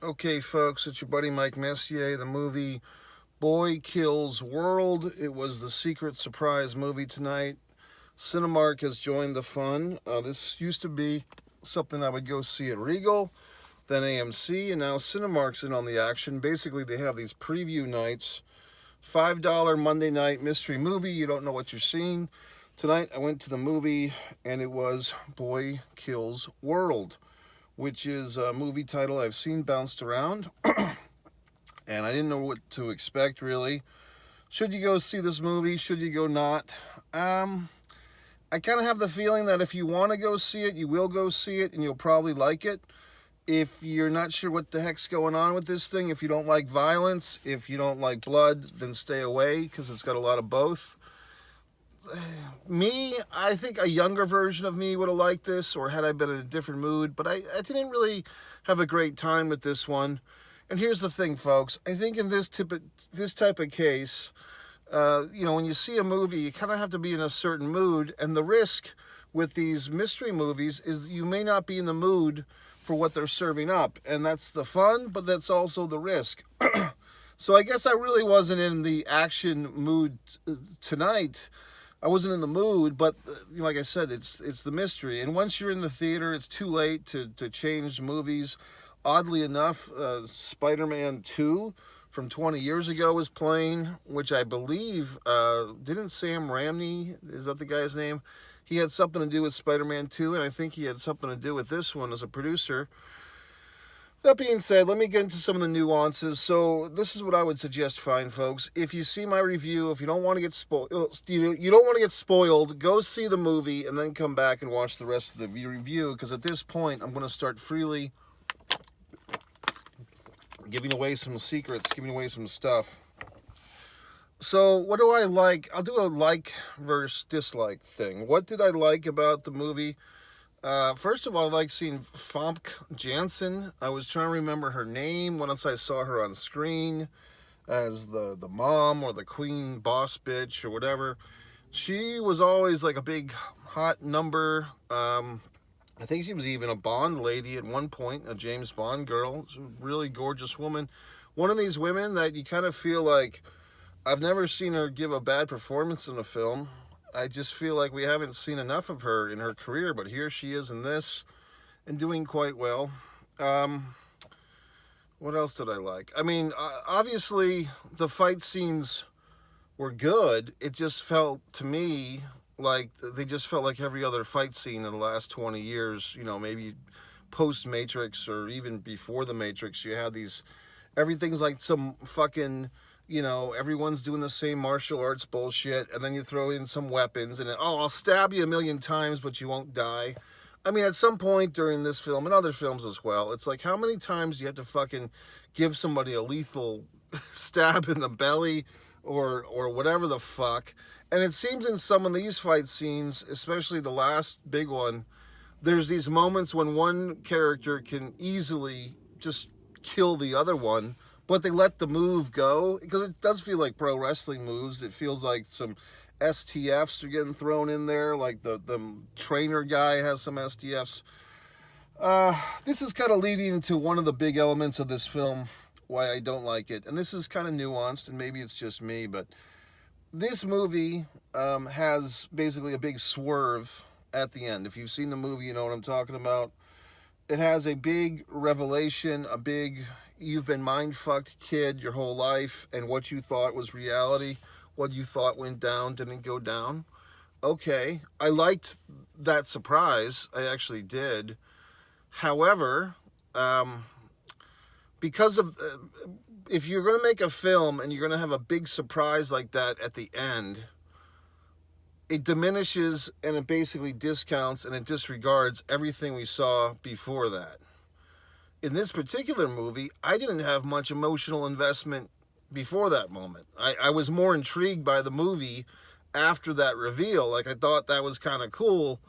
Okay, folks, it's your buddy Mike Messier. The movie Boy Kills World. It was the secret surprise movie tonight. Cinemark has joined the fun. This used to be something I would go see at Regal, then AMC, and now Cinemark's in on the action. Basically, they have these preview nights. $5 Monday night mystery movie. You don't know what you're seeing. Tonight, I went to the movie, and it was Boy Kills World, which is a movie title I've seen bounced around, and I didn't know what to expect really. Should you go see this movie? Should you go not? I kind of have the feeling that if you want to go see it, you will go see it, and you'll probably like it. If you're not sure what the heck's going on with this thing, if you don't like violence, if you don't like blood, then stay away because it's got a lot of both. Me, I think a younger version of me would have liked this, or had I been in a different mood, but I didn't really have a great time with this one. And here's the thing, folks. I think in this type of case, when you see a movie, you kind of have to be in a certain mood, and the risk with these mystery movies is you may not be in the mood for what they're serving up, and that's the fun, but that's also the risk. So I guess I really wasn't in the action mood tonight. I wasn't in the mood, but like I said, it's the mystery. And once you're in the theater, it's too late to change movies. Oddly enough, Spider-Man 2 from 20 years ago was playing, which I believe, didn't Sam Raimi, is that the guy's name? He had something to do with Spider-Man 2, and I think he had something to do with this one as a producer. That being said, let me get into some of the nuances. So this is what I would suggest, fine folks. If you see my review, if you don't want to get spoiled, you don't want to get spoiled, go see the movie and then come back and watch the rest of the review. Because at this point, I'm going to start freely giving away some secrets, giving away some stuff. So what do I like? I'll do a like versus dislike thing. What did I like about the movie? First of all, I like seeing Famke Janssen. I was trying to remember her name once I saw her on screen as the mom or the queen boss bitch or whatever. She was always like a big hot number. I think she was even a Bond lady at one point, a James Bond girl. She's a really gorgeous woman. One of these women that you kind of feel like I've never seen her give a bad performance in a film. I just feel like we haven't seen enough of her in her career, but here she is in this and doing quite well. What else did I like? I mean, obviously the fight scenes were good. It just felt to me like they just felt like every other fight scene in the last 20 years, maybe post Matrix or even before the Matrix. You had these, everything's like some fucking, everyone's doing the same martial arts bullshit, and then you throw in some weapons, and I'll stab you a million times, but you won't die. I mean, at some point during this film, and other films as well, it's like, how many times do you have to fucking give somebody a lethal stab in the belly or whatever the fuck? And it seems in some of these fight scenes, especially the last big one, there's these moments when one character can easily just kill the other one, but they let the move go, because it does feel like pro wrestling moves. It feels like some STFs are getting thrown in there, like the trainer guy has some STFs. This is kind of leading to one of the big elements of this film, why I don't like it. And this is kind of nuanced, and maybe it's just me, but this movie has basically a big swerve at the end. If you've seen the movie, you know what I'm talking about. It has a big revelation, a big, you've been mind fucked kid your whole life, and what you thought was reality, what you thought went down didn't go down. Okay, I liked that surprise. I actually did. However, because of if you're going to make a film and you're going to have a big surprise like that at the end, it diminishes and it basically discounts and it disregards everything we saw before that. In this particular movie, I didn't have much emotional investment before that moment. I was more intrigued by the movie after that reveal. Like, I thought that was kind of cool,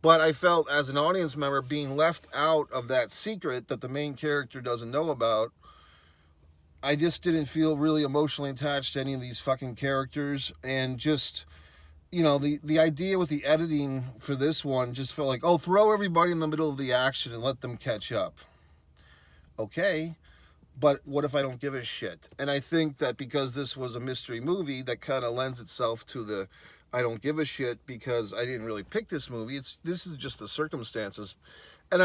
but I felt as an audience member being left out of that secret that the main character doesn't know about. I just didn't feel really emotionally attached to any of these fucking characters, and just, the idea with the editing for this one just felt like, throw everybody in the middle of the action and let them catch up. Okay, but what if I don't give a shit? And I think that because this was a mystery movie, that kind of lends itself to the I don't give a shit, because I didn't really pick this movie. This is just the circumstances. And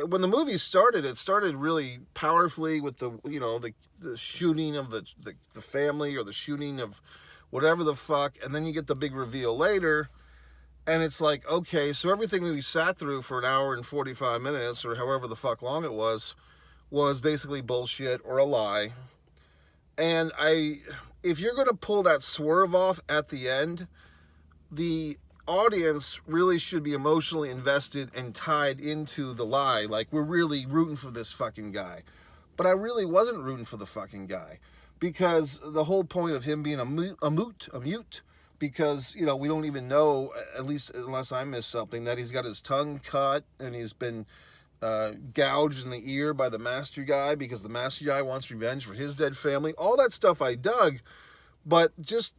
when the movie started, it started really powerfully with the shooting of the family, or the shooting of whatever the fuck, and then you get the big reveal later, and it's like, okay, so everything we sat through for an hour and 45 minutes, or however the fuck long it was basically bullshit or a lie. And if you're going to pull that swerve off at the end, the audience really should be emotionally invested and tied into the lie. Like, we're really rooting for this fucking guy. But I really wasn't rooting for the fucking guy, because the whole point of him being a mute, because, we don't even know, at least unless I missed something, that he's got his tongue cut and he's been gouged in the ear by the master guy, because the master guy wants revenge for his dead family. All that stuff I dug, but just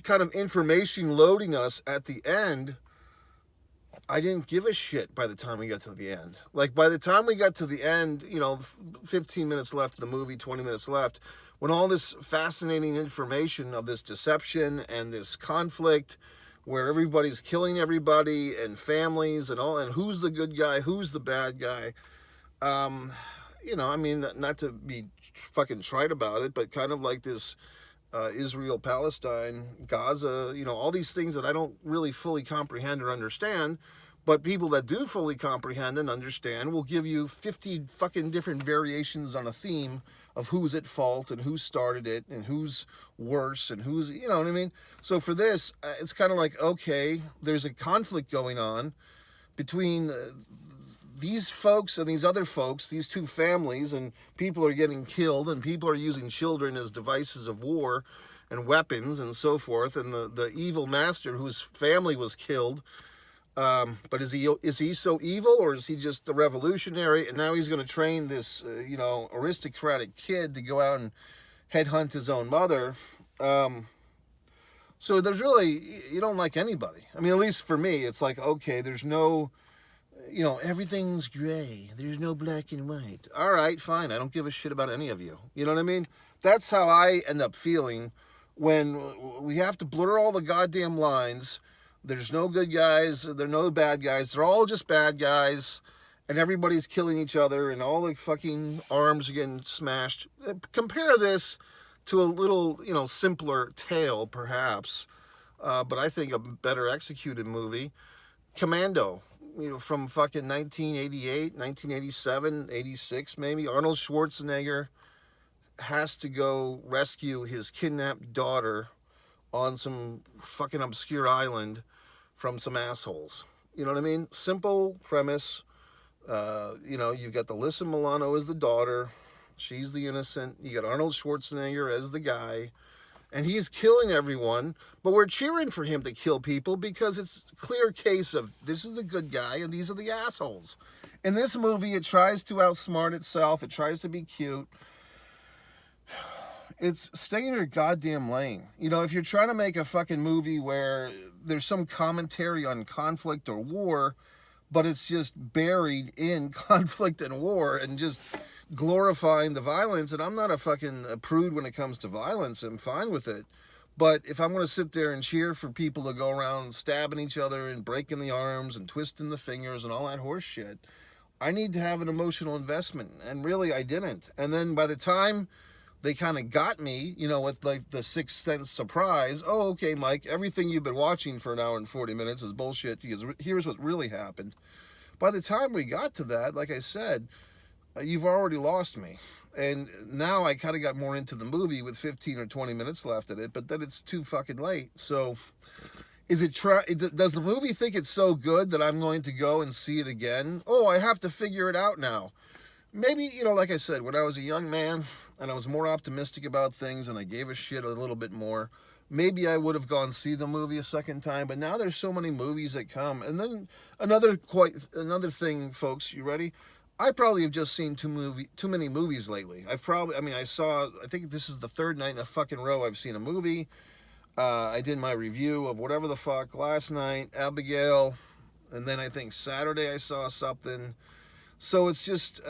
kind of information loading us at the end, I didn't give a shit by the time we got to the end. Like, by the time we got to the end, 15 minutes left of the movie, 20 minutes left, when all this fascinating information of this deception and this conflict where everybody's killing everybody and families and all, and who's the good guy, who's the bad guy, not to be fucking trite about it, but kind of like this Israel, Palestine, Gaza, all these things that I don't really fully comprehend or understand, but people that do fully comprehend and understand will give you 50 fucking different variations on a theme of who's at fault and who started it and who's worse and who's, you know what I mean? So for this, it's kind of like, okay, there's a conflict going on between these folks and these other folks, these two families, and people are getting killed, and people are using children as devices of war and weapons and so forth, and the evil master whose family was killed, but is he so evil, or is he just a revolutionary, and now he's going to train this aristocratic kid to go out and headhunt his own mother? So there's really, you don't like anybody. I mean, at least for me, it's like, okay, there's no, everything's gray. There's no black and white. All right, fine. I don't give a shit about any of you. You know what I mean? That's how I end up feeling when we have to blur all the goddamn lines. There's no good guys. There are no bad guys. They're all just bad guys. And everybody's killing each other. And all the fucking arms are getting smashed. Compare this to a little, simpler tale, perhaps. But I think a better executed movie. Commando. From fucking 1988, 1987, 86 maybe. Arnold Schwarzenegger has to go rescue his kidnapped daughter on some fucking obscure island from some assholes. You know what I mean? Simple premise. You've got Alyssa Milano as the daughter. She's the innocent. You got Arnold Schwarzenegger as the guy. And he's killing everyone, but we're cheering for him to kill people because it's a clear case of this is the good guy and these are the assholes. In this movie, it tries to outsmart itself. It tries to be cute. It's stay in your goddamn lane. If you're trying to make a fucking movie where there's some commentary on conflict or war, but it's just buried in conflict and war and just glorifying the violence, and I'm not a fucking prude when it comes to violence. I'm fine with it. But if I'm going to sit there and cheer for people to go around stabbing each other and breaking the arms and twisting the fingers and all that horse shit, I need to have an emotional investment. And really, I didn't. And then by the time they kind of got me, with like the Sixth Sense surprise, oh, okay, Mike, everything you've been watching for an hour and 40 minutes is bullshit, because here's what really happened. By the time we got to that, like I said, you've already lost me. And now I kind of got more into the movie with 15 or 20 minutes left in it, but then it's too fucking late. So does the movie think it's so good that I'm going to go and see it again? Oh, I have to figure it out now. Maybe, like I said, when I was a young man and I was more optimistic about things and I gave a shit a little bit more, maybe I would have gone see the movie a second time. But now there's so many movies that come. And then another thing, folks, you ready? I probably have just seen too many movies lately. I think this is the third night in a fucking row I've seen a movie. I did my review of whatever the fuck last night, Abigail, and then I think Saturday I saw something. So it's just,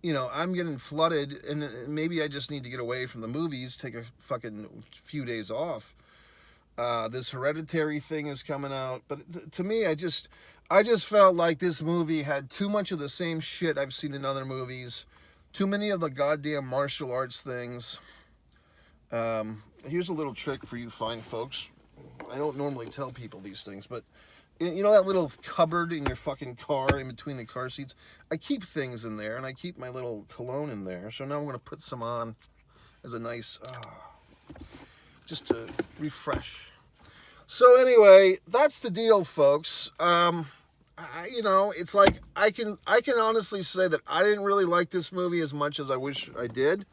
I'm getting flooded, and maybe I just need to get away from the movies, take a fucking few days off. This Hereditary thing is coming out, but to me, I just felt like this movie had too much of the same shit I've seen in other movies, too many of the goddamn martial arts things. Here's a little trick for you fine folks. I don't normally tell people these things, but that little cupboard in your fucking car in between the car seats? I keep things in there, and I keep my little cologne in there. So now I'm going to put some on as a nice, just to refresh. So anyway, that's the deal, folks. It's like I can honestly say that I didn't really like this movie as much as I wish I did.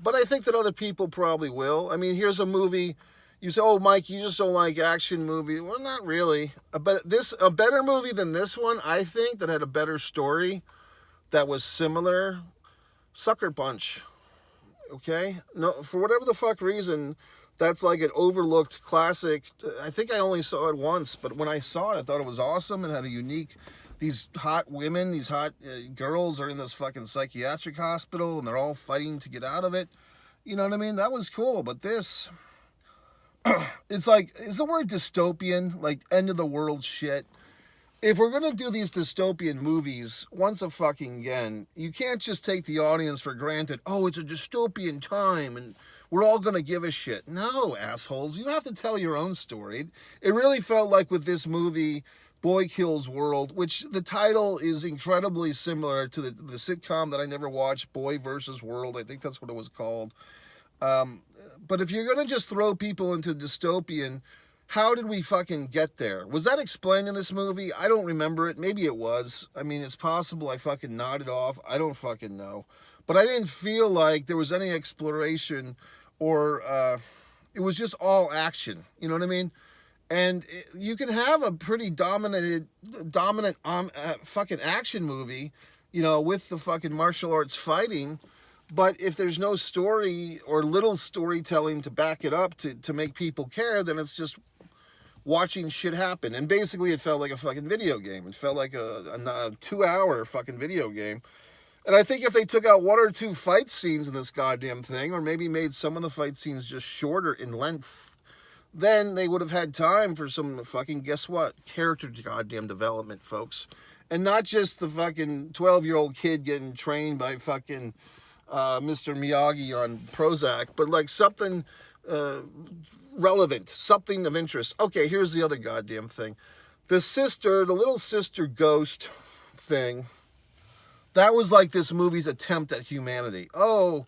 But I think that other people probably will. I mean, here's a movie. You say, "Oh, Mike, you just don't like action movie." Well, not really. A better movie than this one, I think, that had a better story, that was similar. Sucker Punch. Okay? No, for whatever the fuck reason, that's like an overlooked classic. I think I only saw it once, but when I saw it, I thought it was awesome and had a unique. These hot women, these hot girls are in this fucking psychiatric hospital, and they're all fighting to get out of it. You know what I mean? That was cool, but this. It's like, is the word dystopian, like end of the world shit? If we're going to do these dystopian movies, once a fucking again, you can't just take the audience for granted. Oh, it's a dystopian time and we're all going to give a shit. No, assholes. You have to tell your own story. It really felt like with this movie, Boy Kills World, which the title is incredibly similar to the sitcom that I never watched, Boy versus World. I think that's what it was called. But if you're going to just throw people into dystopian, how did we fucking get there? Was that explained in this movie? I don't remember it. Maybe it was. I mean, it's possible I fucking nodded off. I don't fucking know. But I didn't feel like there was any exploration or it was just all action. You know what I mean? And you can have a pretty dominant fucking action movie, with the fucking martial arts fighting. But if there's no story or little storytelling to back it up to make people care, then it's just watching shit happen. And basically it felt like a fucking video game. It felt like a 2-hour fucking video game. And I think if they took out 1 or 2 fight scenes in this goddamn thing, or maybe made some of the fight scenes just shorter in length, then they would have had time for some fucking, guess what, character goddamn development, folks. And not just the fucking 12-year-old kid getting trained by fucking Mr. Miyagi on Prozac, but like something relevant, something of interest. Okay, here's the other goddamn thing. The little sister ghost thing, that was like this movie's attempt at humanity. Oh,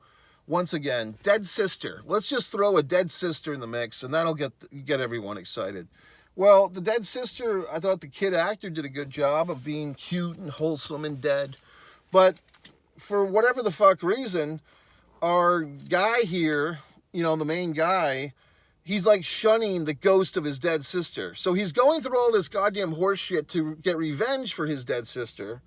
once again, dead sister. Let's just throw a dead sister in the mix, and that'll get everyone excited. Well, the dead sister, I thought the kid actor did a good job of being cute and wholesome and dead, but for whatever the fuck reason, our guy here, the main guy, he's like shunning the ghost of his dead sister. So he's going through all this goddamn horse shit to get revenge for his dead sister.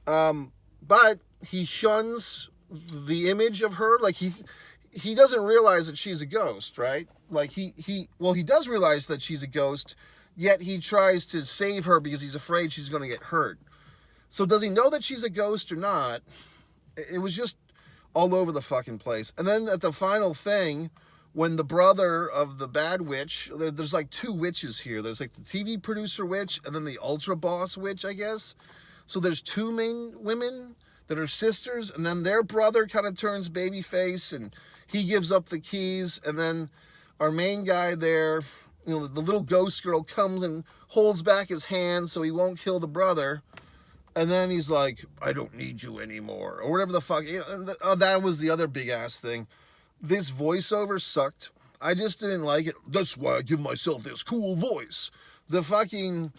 But he shuns the image of her. Like he doesn't realize that she's a ghost, right? Like he does realize that she's a ghost, yet he tries to save her because he's afraid she's going to get hurt. So does he know that she's a ghost or not? It was just all over the fucking place. And then at the final thing, when the brother of the bad witch, there's like 2 witches here. There's like the TV producer witch and then the ultra boss witch, I guess. So there's 2 main women that are sisters, and then their brother kind of turns babyface and he gives up the keys. And then our main guy there, the little ghost girl comes and holds back his hand so he won't kill the brother. And then he's like, I don't need you anymore, or whatever the fuck. That was the other big ass thing. This voiceover sucked. I just didn't like it. That's why I give myself this cool voice. The fucking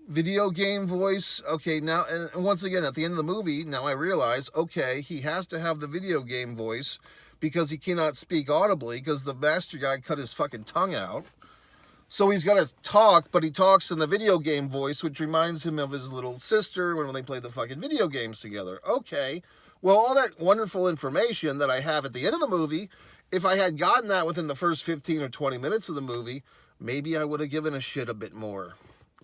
video game voice. Okay, now, and once again, at the end of the movie, now I realize, okay, he has to have the video game voice because he cannot speak audibly because the master guy cut his fucking tongue out. So he's got to talk, but he talks in the video game voice, which reminds him of his little sister when they played the fucking video games together. Okay, well, all that wonderful information that I have at the end of the movie, if I had gotten that within the first 15 or 20 minutes of the movie, maybe I would have given a shit a bit more.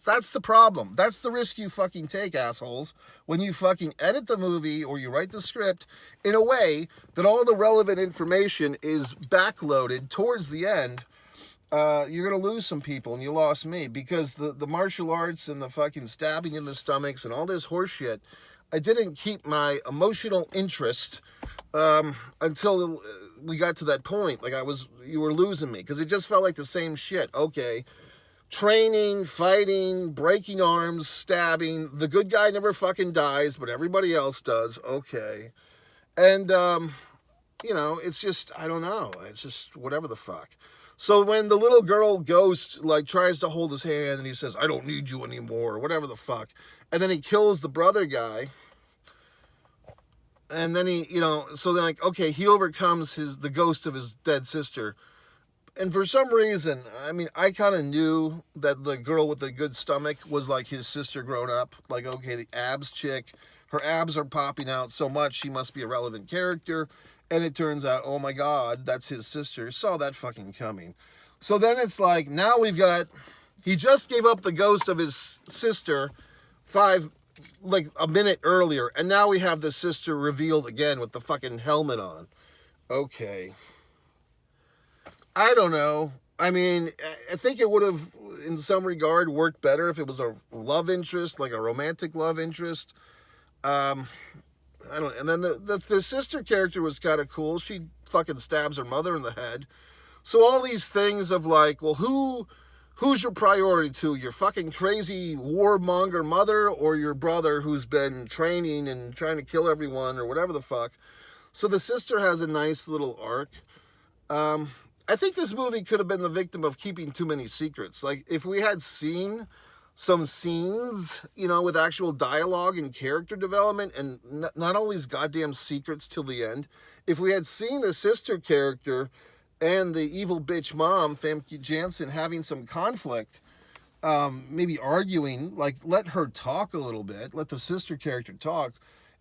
That's the problem. That's the risk you fucking take, assholes. When you fucking edit the movie or you write the script in a way that all the relevant information is backloaded towards the end, you're going to lose some people, and you lost me, because the martial arts and the fucking stabbing in the stomachs and all this horse shit, I didn't keep my emotional interest until we got to that point. Like, you were losing me, because it just felt like the same shit. Okay, training, fighting, breaking arms, stabbing. The good guy never fucking dies, but everybody else does. Okay. And, it's just, I don't know. It's just whatever the fuck. So when the little girl ghost, like, tries to hold his hand and he says, I don't need you anymore, or whatever the fuck, and then he kills the brother guy, and then so then, like, okay, he overcomes the ghost of his dead sister. And for some reason, I mean, I kind of knew that the girl with the good stomach was like his sister grown up. Like, okay, the abs chick, her abs are popping out so much, she must be a relevant character. And it turns out, oh my God, that's his sister. Saw that fucking coming. So then it's like, now he just gave up the ghost of his sister a minute earlier. And now we have the sister revealed again with the fucking helmet on. Okay. I don't know. I mean, I think it would have, in some regard, worked better if it was a love interest, like a romantic love interest. I don't. And then the sister character was kind of cool. She fucking stabs her mother in the head. So all these things of like, well, who's your priority to? Your fucking crazy warmonger mother, or your brother who's been training and trying to kill everyone, or whatever the fuck. So the sister has a nice little arc. I think this movie could have been the victim of keeping too many secrets. Like, if we had seen some scenes, with actual dialogue and character development, and not all these goddamn secrets till the end. If we had seen the sister character and the evil bitch mom, Famke Janssen, having some conflict, maybe arguing, like, let her talk a little bit, let the sister character talk,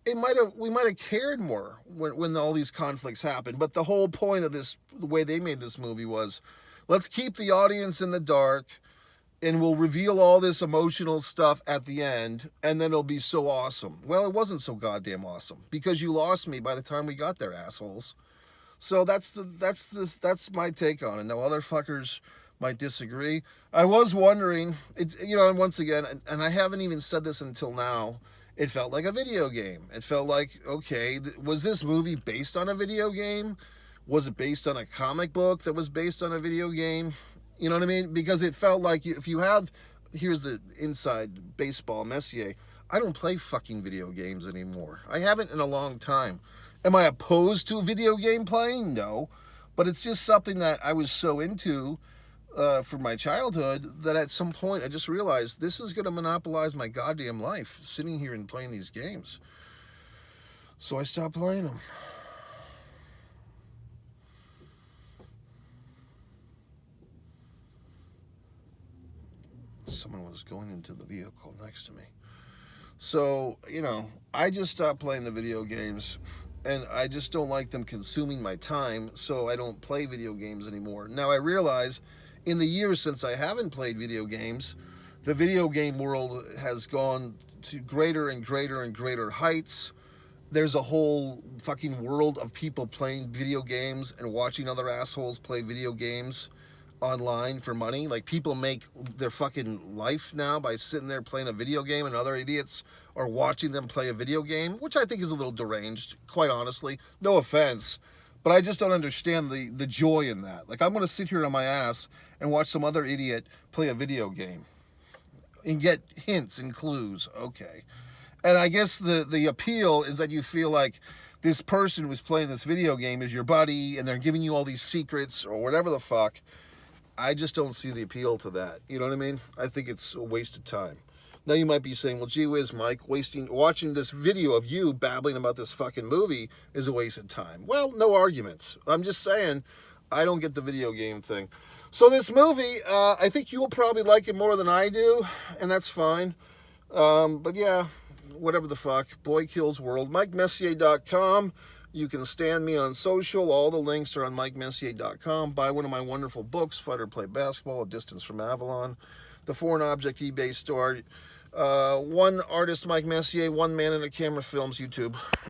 we might have cared more when all these conflicts happened. But the whole point of this, the way they made this movie, was, let's keep the audience in the dark, and we'll reveal all this emotional stuff at the end, and then it'll be so awesome. Well, it wasn't so goddamn awesome, because you lost me by the time we got there, assholes. So that's my take on it. Now, other fuckers might disagree. I was wondering, and once again, and I haven't even said this until now, it felt like a video game. It felt like, okay, was this movie based on a video game? Was it based on a comic book that was based on a video game? You know what I mean? Because it felt like if you have, here's the inside baseball, Messier, I don't play fucking video games anymore. I haven't in a long time. Am I opposed to video game playing? No. But it's just something that I was so into for my childhood that at some point I just realized this is going to monopolize my goddamn life, sitting here and playing these games. So I stopped playing them. Someone was going into the vehicle next to me. So, I just stopped playing the video games, and I just don't like them consuming my time, so I don't play video games anymore. Now, I realize in the years since I haven't played video games, the video game world has gone to greater and greater and greater heights. There's a whole fucking world of people playing video games and watching other assholes play video games online for money. Like, people make their fucking life now by sitting there playing a video game, and other idiots are watching them play a video game, which I think is a little deranged, quite honestly. No offense, but I just don't understand the joy in that. Like, I'm going to sit here on my ass and watch some other idiot play a video game and get hints and clues. Okay. And I guess the appeal is that you feel like this person who's playing this video game is your buddy, and they're giving you all these secrets or whatever the fuck. I just don't see the appeal to that. You know what I mean? I think it's a waste of time. Now you might be saying, well, gee whiz, Mike, watching this video of you babbling about this fucking movie is a waste of time. Well, no arguments. I'm just saying, I don't get the video game thing. So this movie, I think you'll probably like it more than I do, and that's fine. But yeah, whatever the fuck. Boy Kills World. MikeMessier.com. You can stand me on social. All the links are on MikeMessier.com. Buy one of my wonderful books, Fight or Play Basketball, A Distance from Avalon. the Foreign Object eBay store. One artist, Mike Messier, One Man in a Camera Films, YouTube.